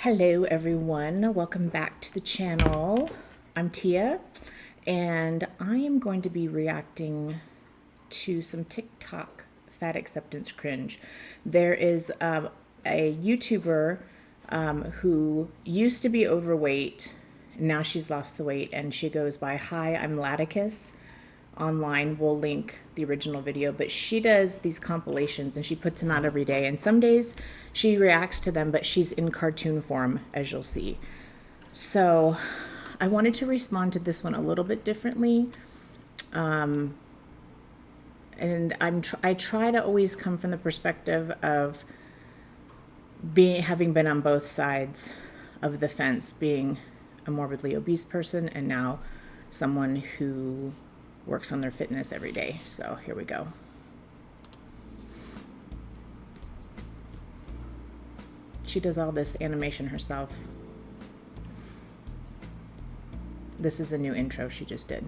Hello everyone, welcome back to the channel. I'm Tia and I am going to be reacting to some TikTok fat acceptance cringe. There is a YouTuber who used to be overweight, now she's lost the weight, and she goes by "Hi, I'm Ladicus" online. We'll link the original video, but she does these compilations and she puts them out every day, and some days she reacts to them, but she's in cartoon form, as you'll see. So I wanted to respond to this one a little bit differently, and I try to always come from the perspective of having been on both sides of the fence, being a morbidly obese person and now someone who works on their fitness every day. So here we go. She does all this animation herself. This is a new intro she just did.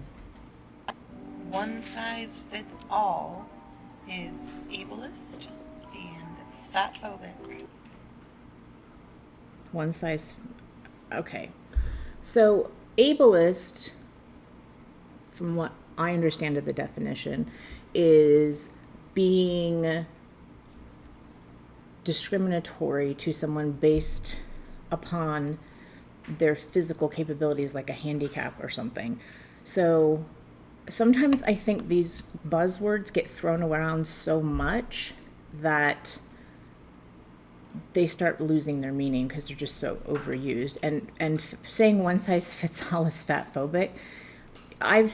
One size fits all is ableist and fatphobic. One size, okay. So ableist, from what I understand of the definition, is being discriminatory to someone based upon their physical capabilities, like a handicap or something. So sometimes I think these buzzwords get thrown around so much that they start losing their meaning because they're just so overused. And saying one size fits all is fatphobic. I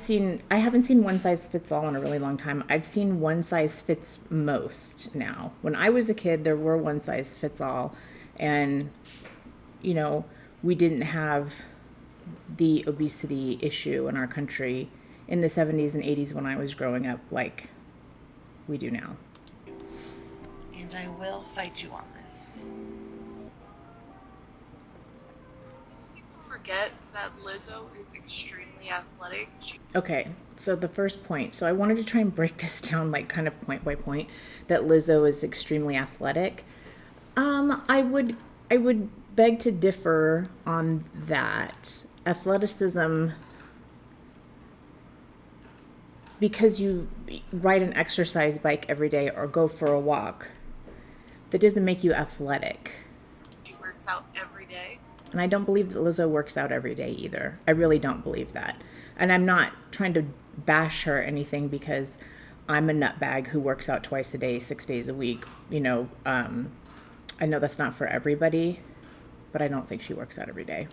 haven't seen one size fits all in a really long time. I've seen one size fits most now. When I was a kid, there were one size fits all, and you know, we didn't have the obesity issue in our country in the 70s and 80s when I was growing up like we do now. And I will fight you on this. Forget that Lizzo is extremely athletic. Okay, so the first point. So I wanted to try and break this down, like kind of point by point, that Lizzo is extremely athletic. I would beg to differ on that. Athleticism, because you ride an exercise bike every day or go for a walk, that doesn't make you athletic. She works out every day. And I don't believe that Lizzo works out every day either. I really don't believe that. And I'm not trying to bash her or anything, because I'm a nutbag who works out twice a day, 6 days a week. You know, I know that's not for everybody, but I don't think she works out every day.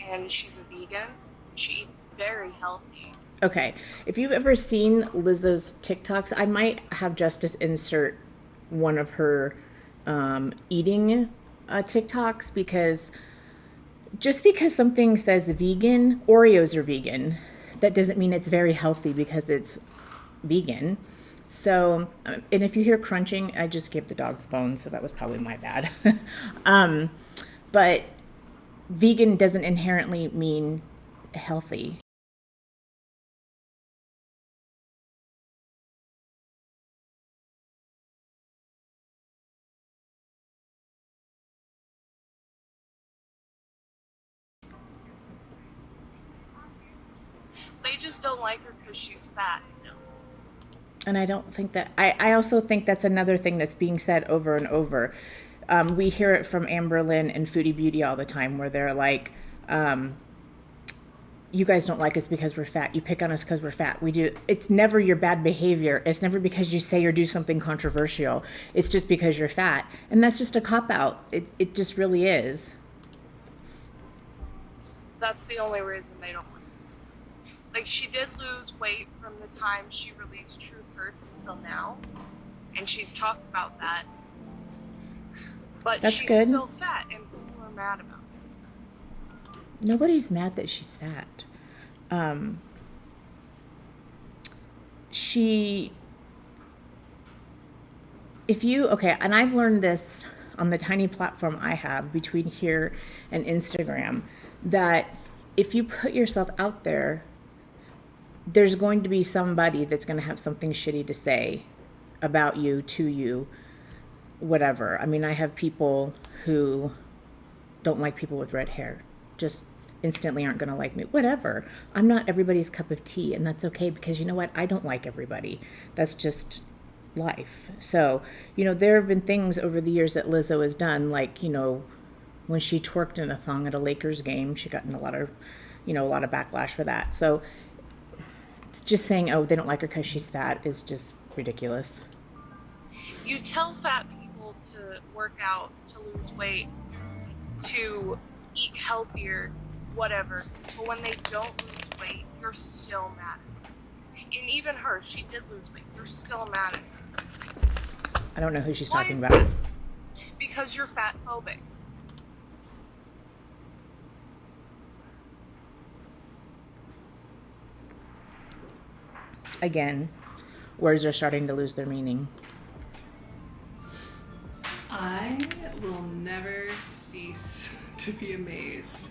And she's a vegan. She eats very healthy. Okay, if you've ever seen Lizzo's TikToks, I might have Justice insert one of her eating TikToks, because just because something says vegan, Oreos are vegan, that doesn't mean it's very healthy because it's vegan. So, and if you hear crunching, I just gave the dogs bones, so that was probably my bad. But vegan doesn't inherently mean healthy. They just don't like her because she's fat still. And I don't think that, I also think that's another thing that's being said over and over. We hear it from Amber Lynn and Foodie Beauty all the time, where they're like, you guys don't like us because we're fat. You pick on us because we're fat. We do. It's never your bad behavior. It's never because you say or do something controversial. It's just because you're fat. And that's just a cop-out. It just really is. That's the only reason they don't like her. Like, she did lose weight from the time she released Truth Hurts until now. And she's talked about that. But That's she's good. still fat, and people are mad about it. Nobody's mad that she's fat. Okay, and I've learned this on the tiny platform I have between here and Instagram, that if you put yourself out there, there's going to be somebody that's going to have something shitty to say about you, to you, whatever. I mean, I have people who don't like people with red hair. Just instantly aren't going to like me. Whatever. I'm not everybody's cup of tea, and that's okay, because you know what? I don't like everybody. That's just life. So, there have been things over the years that Lizzo has done, like, when she twerked in a thong at a Lakers game, she got in a lot of backlash for that. So just saying, oh, they don't like her because she's fat is just ridiculous. You tell fat people to work out, to lose weight, to eat healthier, whatever. But when they don't lose weight, you're still mad at them. And even her, she did lose weight. You're still mad at her. I don't know who she's Why talking is about. that? Because you're fat phobic. Again, words are starting to lose their meaning. I will never cease to be amazed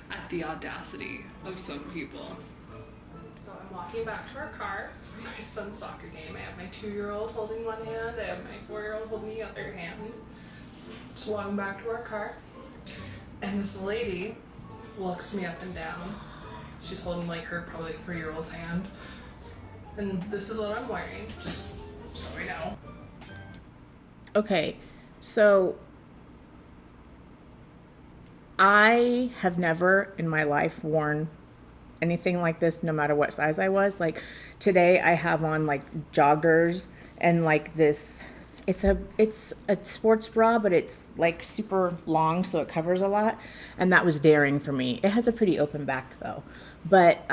at the audacity of some people. So I'm walking back to our car from my son's soccer game. I have my 2-year-old holding one hand, I have my 4-year-old holding the other hand. Just walking back to our car, and this lady looks me up and down. She's holding like her probably 3-year-old's hand. And this is what I'm wearing, just so we know. Okay, so I have never in my life worn anything like this, no matter what size I was. Like today I have on like joggers and like this, it's a sports bra, but it's like super long, so it covers a lot. And that was daring for me. It has a pretty open back though. But,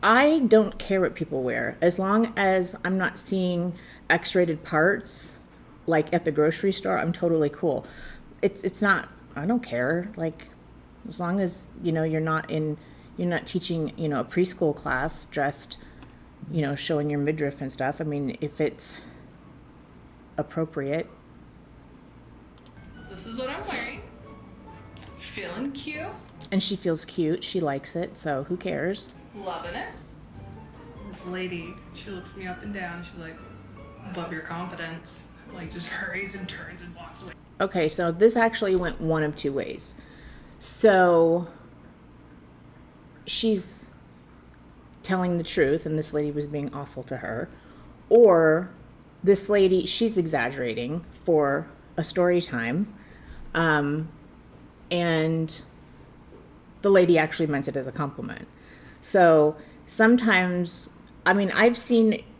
I don't care what people wear as long as I'm not seeing X-rated parts like at the grocery store. I'm totally cool. It's not, I don't care. Like as long as, you're not teaching, a preschool class dressed, showing your midriff and stuff. I mean, if it's appropriate. This is what I'm wearing. Feeling cute. And she feels cute. She likes it. So who cares? Loving it. This lady, she looks me up and down. She's like, love your confidence. Like, just hurries and turns and walks away. Okay, so this actually went one of two ways. So she's telling the truth, and this lady was being awful to her. Or this lady, she's exaggerating for a story time. And the lady actually meant it as a compliment. So sometimes, I mean,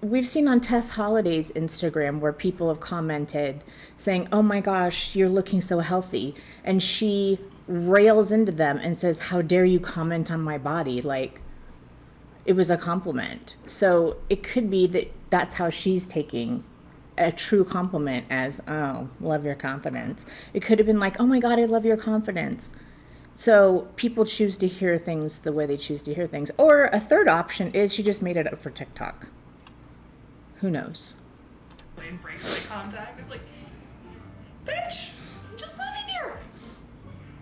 we've seen on Tess Holliday's Instagram where people have commented saying, oh my gosh, you're looking so healthy. And she rails into them and says, how dare you comment on my body? Like it was a compliment. So it could be that that's how she's taking a true compliment as, oh, love your confidence. It could have been like, oh my God, I love your confidence. So people choose to hear things the way they choose to hear things. Or a third option is she just made it up for TikTok. Who knows? And breaks eye contact. It's like, bitch, just let me here.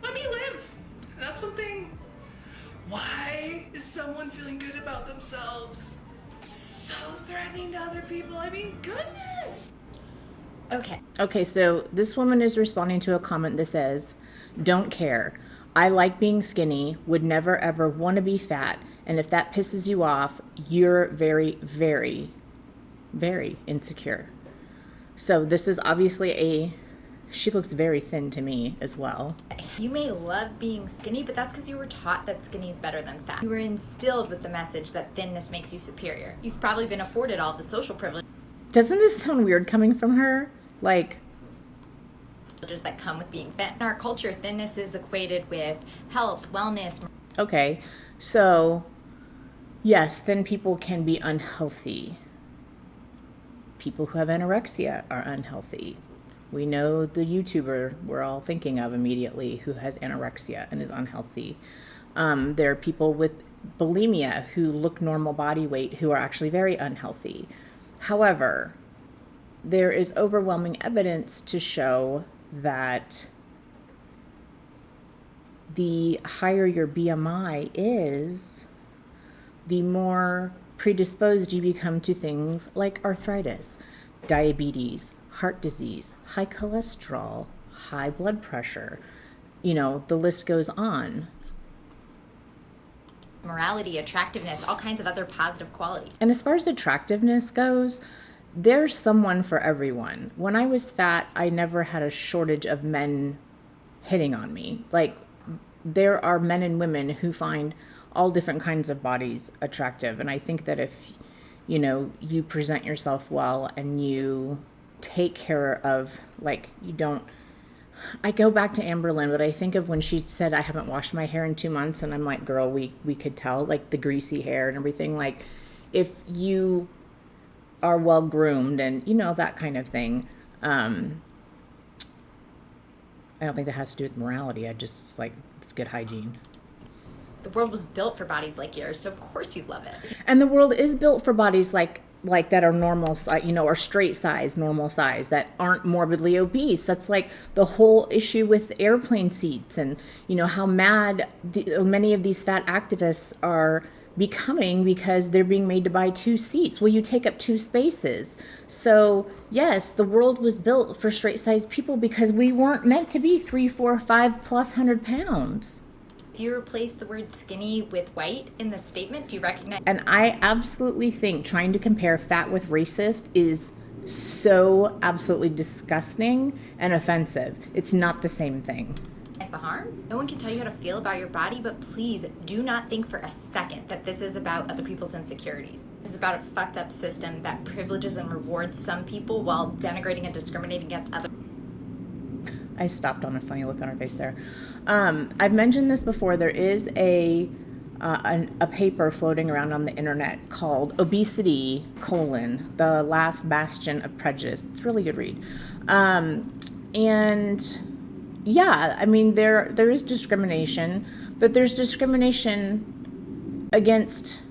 Let me live. That's one thing. Why is someone feeling good about themselves so threatening to other people? I mean, goodness. Okay, so this woman is responding to a comment that says, don't care. I like being skinny, would never ever want to be fat, and if that pisses you off, you're very, very, very insecure. So this is obviously she looks very thin to me as well. You may love being skinny, but that's because you were taught that skinny is better than fat. You were instilled with the message that thinness makes you superior. You've probably been afforded all the social privilege. Doesn't this sound weird coming from her? Like, that come with being thin. In our culture, thinness is equated with health, wellness. Okay, so yes, thin people can be unhealthy. People who have anorexia are unhealthy. We know the YouTuber we're all thinking of immediately who has anorexia and is unhealthy. There are people with bulimia who look normal body weight who are actually very unhealthy. However, there is overwhelming evidence to show that the higher your BMI is, the more predisposed you become to things like arthritis, diabetes, heart disease, high cholesterol, high blood pressure. The list goes on. Morality, attractiveness, all kinds of other positive qualities. And as far as attractiveness goes, there's someone for everyone. When I was fat, I never had a shortage of men hitting on me. Like, there are men and women who find all different kinds of bodies attractive. And I think that if, you present yourself well and you take care of, like, you don't, I go back to Amberlynn, but I think of when she said, I haven't washed my hair in 2 months. And I'm like, girl, we could tell, like, the greasy hair and everything. Like, if you are well groomed and, that kind of thing. I don't think that has to do with morality. it's good hygiene. The world was built for bodies like yours, so of course you'd love it. And the world is built for bodies like that are normal, or straight size, normal size, that aren't morbidly obese. That's like the whole issue with airplane seats and, how mad many of these fat activists are becoming because they're being made to buy 2 seats. Well, you take up 2 spaces. So yes, the world was built for straight size people because we weren't meant to be 3, 4, 5+ £100. If you replace the word skinny with white in the statement, do you recognize? And I absolutely think trying to compare fat with racist is so absolutely disgusting and offensive. It's not the same thing. The harm? No one can tell you how to feel about your body, but please do not think for a second that this is about other people's insecurities. This is about a fucked up system that privileges and rewards some people while denigrating and discriminating against others. I stopped on a funny look on her face there. I've mentioned this before. There is a paper floating around on the internet called Obesity: The Last Bastion of Prejudice. It's a really good read. And yeah, I mean, there is discrimination, but there's discrimination against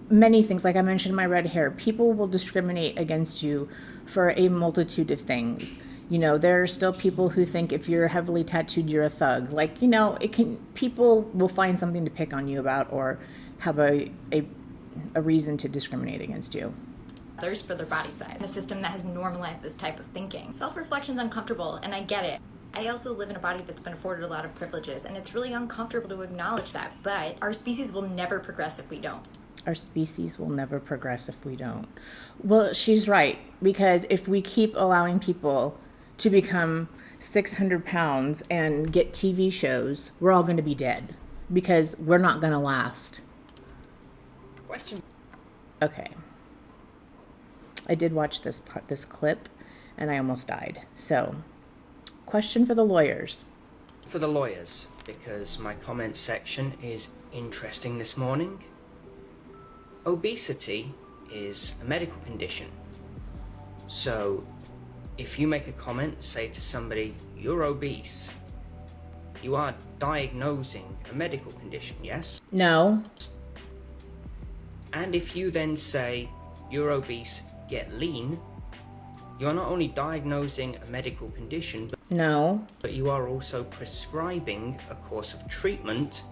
many things. Like I mentioned, my red hair. People will discriminate against you for a multitude of things. There are still people who think if you're heavily tattooed, you're a thug. Like, people will find something to pick on you about or have a reason to discriminate against you. Others for their body size. A system that has normalized this type of thinking. Self-reflection's uncomfortable, and I get it. I also live in a body that's been afforded a lot of privileges, and it's really uncomfortable to acknowledge that, but our species will never progress if we don't. Our species will never progress if we don't. Well, she's right, because if we keep allowing people to become 600 pounds and get TV shows, we're all going to be dead, because we're not going to last. Question. Okay. I did watch this clip, and I almost died. So, question for the lawyers. For the lawyers, because my comment section is interesting this morning. Obesity is a medical condition. So, if you make a comment, say to somebody, you're obese, you are diagnosing a medical condition, yes? No. And if you then say, you're obese, get lean, you are not only diagnosing a medical condition, No. but you are also prescribing a course of treatment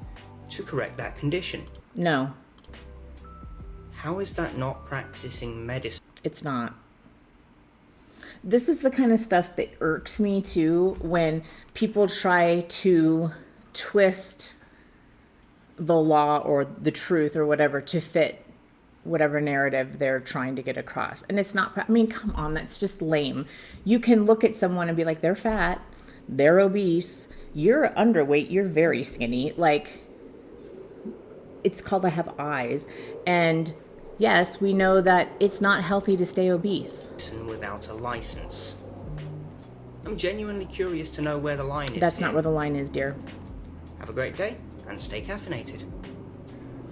to correct that condition. No. How is that not practicing medicine? It's not. This is the kind of stuff that irks me too, when people try to twist the law or the truth or whatever to fit whatever narrative they're trying to get across. And it's not, I mean, come on, that's just lame. You can look at someone and be like, they're fat, they're obese, you're underweight, you're very skinny. Like, it's called I have eyes. And yes, we know that it's not healthy to stay obese. Without a license. I'm genuinely curious to know where the line is. That's not where the line is, dear. Have a great day and stay caffeinated.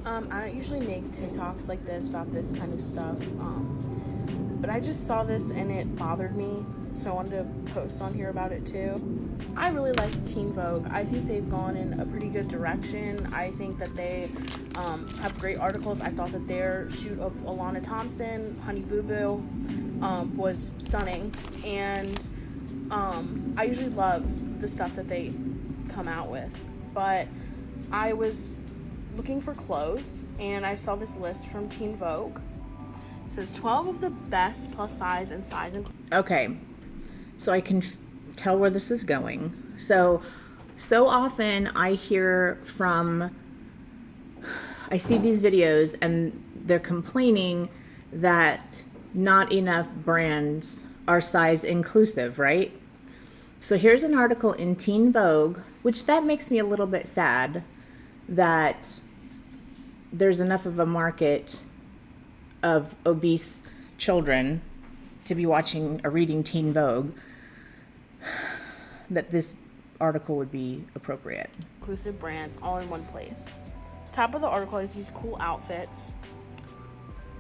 I don't usually make TikToks like this about this kind of stuff, but I just saw this and it bothered me, so I wanted to post on here about it too. I really like Teen Vogue. I think they've gone in a pretty good direction. I think that they have great articles. I thought that their shoot of Alana Thompson, Honey Boo Boo, was stunning, and I usually love the stuff that they come out with, but I was looking for clothes and I saw this list from Teen Vogue. It says 12 of the best plus size and size. Okay, so I can tell where this is going. So So often I see these videos and they're complaining that not enough brands are size inclusive, right? So here's an article in Teen Vogue, which that makes me a little bit sad that there's enough of a market of obese children to be watching or reading Teen Vogue that this article would be appropriate. Inclusive brands all in one place. Top of the article is these cool outfits.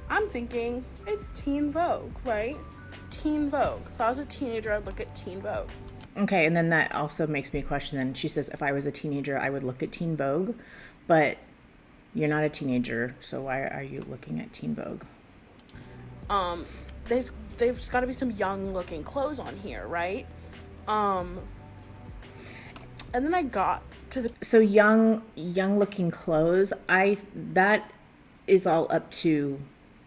I'm thinking it's Teen Vogue, right? Teen Vogue. If I was a teenager, I'd look at Teen Vogue. Okay, and then that also makes me question, and she says if I was a teenager, I would look at Teen Vogue, but you're not a teenager, so why are you looking at Teen Vogue? There's got to be some young looking clothes on here, right? And then I got to the So young looking clothes, that is all up to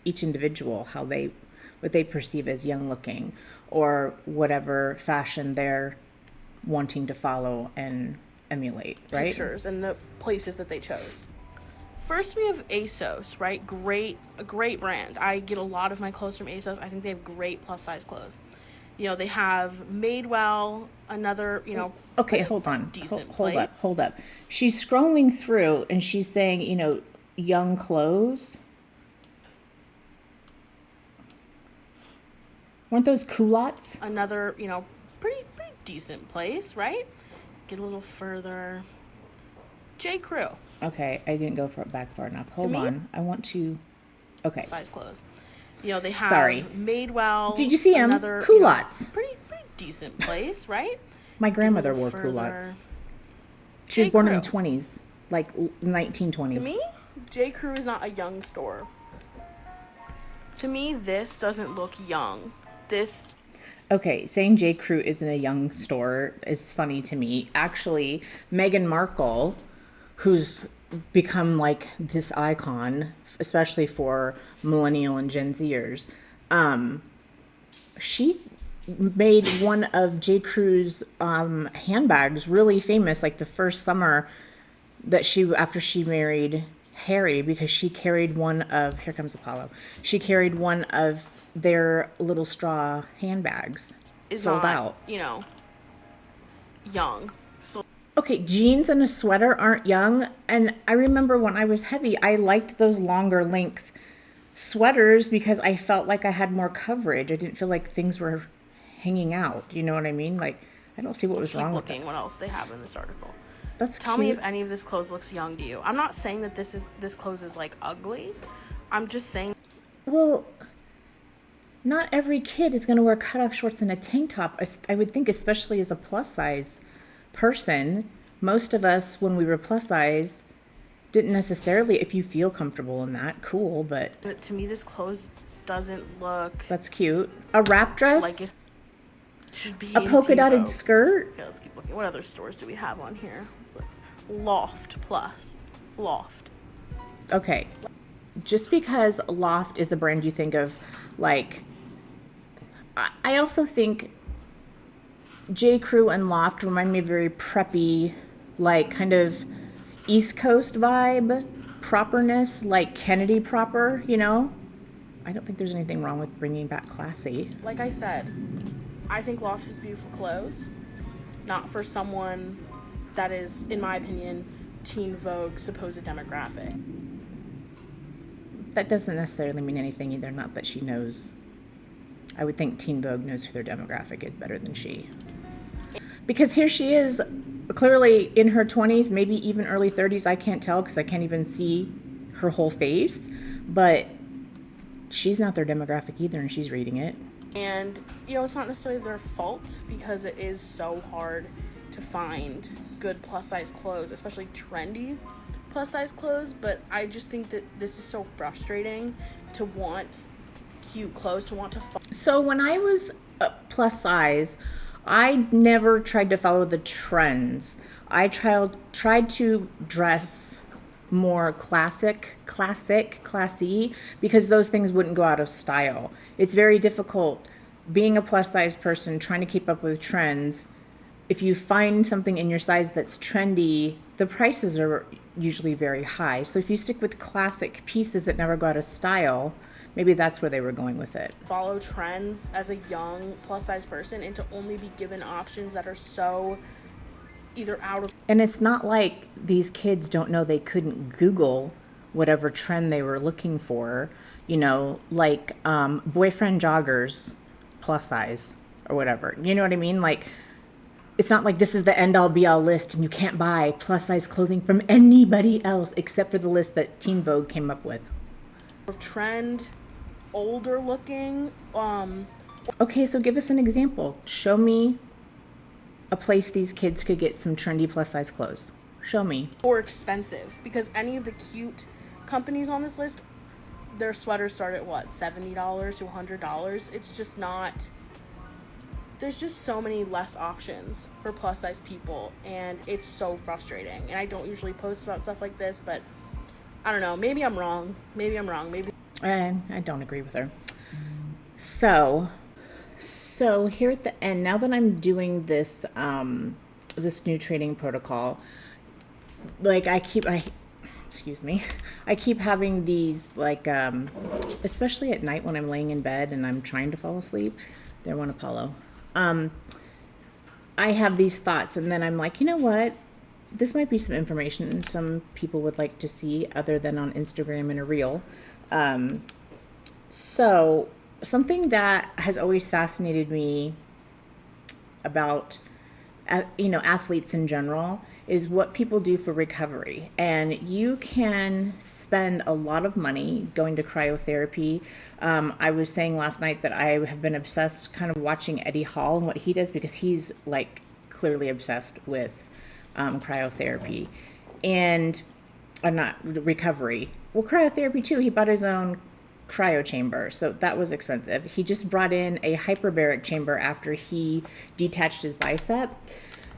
each individual, what they perceive as young looking, or whatever fashion they're wanting to follow and emulate, right? pictures and the places that they chose. First, we have ASOS, right? A great brand. I get a lot of my clothes from ASOS. I think they have great plus size clothes. You know, they have Madewell, another, Okay, hold on. decent Hold up. She's scrolling through and she's saying, young clothes. Weren't those culottes? Another, pretty decent place, right? Get a little further. J. Crew. Okay, I didn't go back far enough. Hold me? on. I want to. Okay. Size clothes. They have Sorry. Madewell. Did you see them? Another, Culottes. Pretty decent place, right? My grandmother Get a wore little culottes. further. She was J. born in the Crew. 20s, like 1920s. To me, J. Crew is not a young store. To me, this doesn't look young. This Okay, saying J. Crew isn't a young store is funny to me. Actually, Meghan Markle, who's become like this icon, especially for millennial and Gen Zers, she made one of J. Crew's handbags really famous, like the first summer that after she married Harry, because she carried one of, here comes Apollo, she carried one of their little straw handbags. is sold not, out. Young. So Okay, jeans and a sweater aren't young. And I remember when I was heavy, I liked those longer length sweaters because I felt like I had more coverage. I didn't feel like things were hanging out. You know what I mean? Like, I don't see what was keep wrong with looking that. what else they have in this article. That's Tell cute. me if any of this clothes looks young to you. I'm not saying that this clothes is like ugly. I'm just saying Well, not every kid is going to wear cutoff shorts and a tank top. I would think, especially as a plus size person, most of us, when we were plus size, didn't necessarily, if you feel comfortable in that, cool, but that to me this clothes doesn't look that's cute. A wrap dress? like it should be A in polka Teen dotted Vogue. skirt? Okay, let's keep looking. What other stores do we have on here? Loft Plus. Loft. Okay. Just because Loft is a brand you think of, like, I also think J. Crew and Loft remind me of very preppy, like, kind of East Coast vibe, properness, like Kennedy proper, I don't think there's anything wrong with bringing back classy. Like I said, I think Loft has beautiful clothes. Not for someone that is, in my opinion, Teen Vogue supposed demographic. That doesn't necessarily mean anything either, not that she knows. I would think Teen Vogue knows who their demographic is better than she. Because here she is, clearly in her 20s, maybe even early 30s. I can't tell because I can't even see her whole face. But she's not their demographic either, and she's reading it. And, it's not necessarily their fault because it is so hard to find good plus size clothes, especially trendy plus size clothes. But I just think that this is so frustrating to want cute clothes, to want to So when I was plus size, I never tried to follow the trends. I tried to dress more classy, because those things wouldn't go out of style. It's very difficult being a plus size person trying to keep up with trends if you find something in your size that's trendy, the prices are usually very high. So if you stick with classic pieces that never go out of style, maybe that's where they were going with it. Follow trends as a young plus size person and to only be given options that are so either out of. And it's not like these kids don't know they couldn't Google whatever trend they were looking for, you know, like boyfriend joggers plus size or whatever. You know what I mean? Like, it's not like this is the end all be all list and you can't buy plus size clothing from anybody else except for the list that Teen Vogue came up with. Trend, older looking. Okay, so give us an example. Show me a place these kids could get some trendy plus size clothes. Show me. Or expensive, because any of the cute companies on this list, their sweaters start at what, $70 to $100. It's just not. There's just so many less options for plus size people, and it's so frustrating. And I don't usually post about stuff like this, but I don't know. Maybe I'm wrong. Maybe I don't agree with her. So here at the end, now that I'm doing this this new training protocol, like I keep having these, like especially at night when I'm laying in bed and I'm trying to fall asleep. There went Apollo. I have these thoughts, and then I'm like, you know what? This might be some information some people would like to see other than on Instagram in a reel. So something that has always fascinated me about, athletes in general is what people do for recovery. And you can spend a lot of money going to cryotherapy. I was saying last night that I have been obsessed kind of watching Eddie Hall and what he does, because he's like clearly obsessed with cryotherapy and not recovery. Well, cryotherapy too. He bought his own cryo chamber, so that was expensive. He just brought in a hyperbaric chamber after he detached his bicep.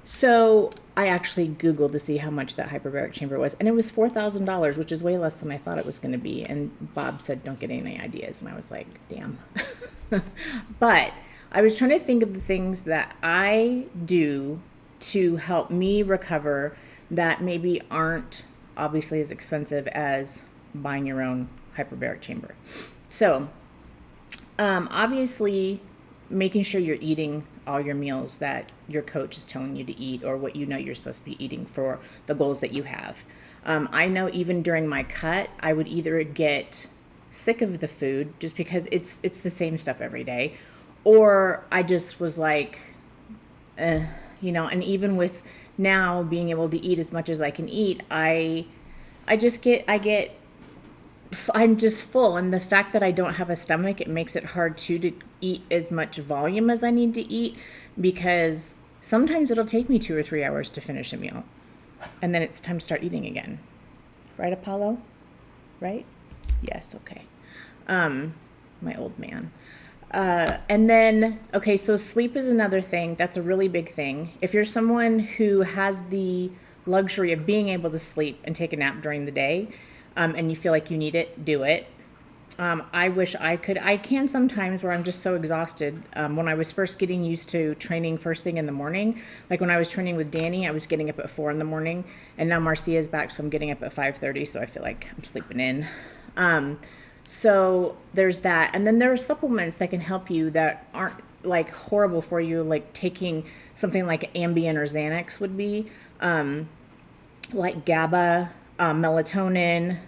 So I actually Googled to see how much that hyperbaric chamber was, and it was $4,000, which is way less than I thought it was going to be. And Bob said, don't get any ideas. And I was like, damn. But I was trying to think of the things that I do to help me recover that maybe aren't obviously as expensive as buying your own hyperbaric chamber. So obviously making sure you're eating all your meals that your coach is telling you to eat, or what you know you're supposed to be eating for the goals that you have. I know even during my cut, I would either get sick of the food just because it's the same stuff every day, or I just was like, and even with now being able to eat as much as I can eat, I'm just full. And the fact that I don't have a stomach, it makes it hard to eat as much volume as I need to eat, because sometimes it'll take me 2 or 3 hours to finish a meal. And then it's time to start eating again. Right, Apollo? Right? Yes, okay. My old man. And then, okay, so sleep is another thing. That's a really big thing. If you're someone who has the luxury of being able to sleep and take a nap during the day, and you feel like you need it, do it. I wish I could. I can sometimes, where I'm just so exhausted. When I was first getting used to training first thing in the morning, like when I was training with Danny, I was getting up at 4 a.m, and now Marcia's back, so I'm getting up at 5:30, so I feel like I'm sleeping in. So there's that. And then there are supplements that can help you that aren't like horrible for you, like taking something like Ambien or Xanax would be, like GABA, melatonin.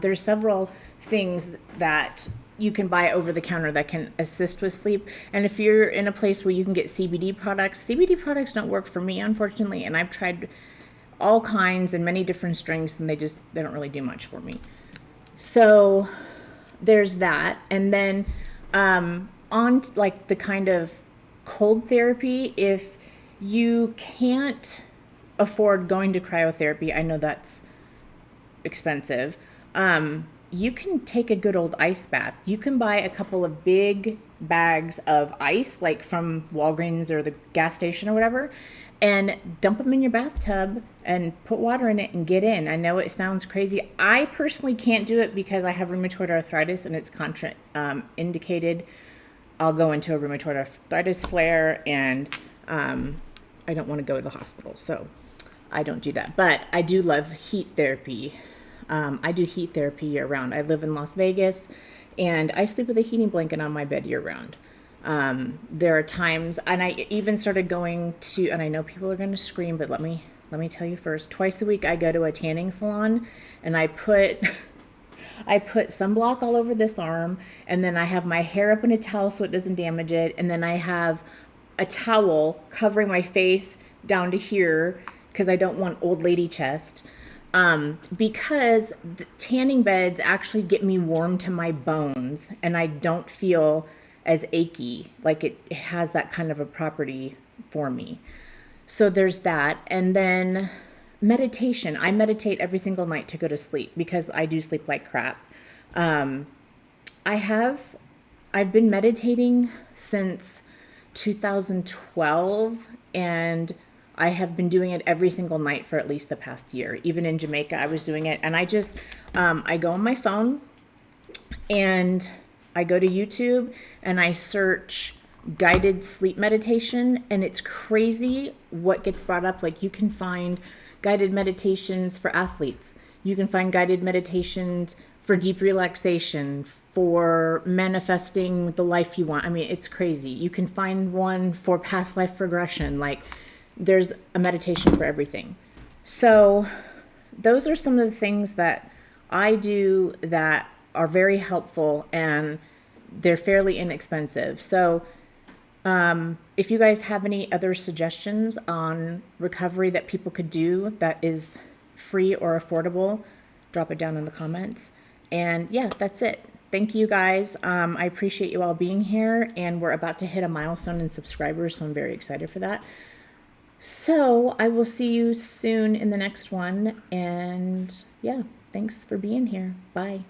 There's several things that you can buy over the counter that can assist with sleep. And if you're in a place where you can get CBD products don't work for me, unfortunately. And I've tried all kinds and many different strengths, and they don't really do much for me. So there's that. And then on like the kind of cold therapy, if you can't afford going to cryotherapy, I know that's expensive. You can take a good old ice bath. You can buy a couple of big bags of ice, like from Walgreens or the gas station or whatever, and dump them in your bathtub and put water in it and get in. I know it sounds crazy. I personally can't do it because I have rheumatoid arthritis and it's indicated. I'll go into a rheumatoid arthritis flare, and I don't want to go to the hospital. So I don't do that. But I do love heat therapy. I do heat therapy year round. I live in Las Vegas, and I sleep with a heating blanket on my bed year round. There are times, and I even started going to, and I know people are going to scream, but let me tell you first. Twice a week, I go to a tanning salon, and I put sunblock all over this arm, and then I have my hair up in a towel so it doesn't damage it, and then I have a towel covering my face down to here because I don't want old lady chest. Because the tanning beds actually get me warm to my bones, and I don't feel as achy. Like it has that kind of a property for me. So there's that. And then meditation. I meditate every single night to go to sleep because I do sleep like crap. I've been meditating since 2012, and I have been doing it every single night for at least the past year. Even in Jamaica, I was doing it. And I just, I go on my phone and I go to YouTube and I search guided sleep meditation, and it's crazy what gets brought up. Like, you can find guided meditations for athletes. You can find guided meditations for deep relaxation, for manifesting the life you want. I mean, it's crazy. You can find one for past life regression. Like, there's a meditation for everything. So those are some of the things that I do that are very helpful, and they're fairly inexpensive. So if you guys have any other suggestions on recovery that people could do that is free or affordable, drop it down in the comments. And yeah, that's it. Thank you guys. I appreciate you all being here, and we're about to hit a milestone in subscribers, so I'm very excited for that. So I will see you soon in the next one. And yeah, thanks for being here. Bye.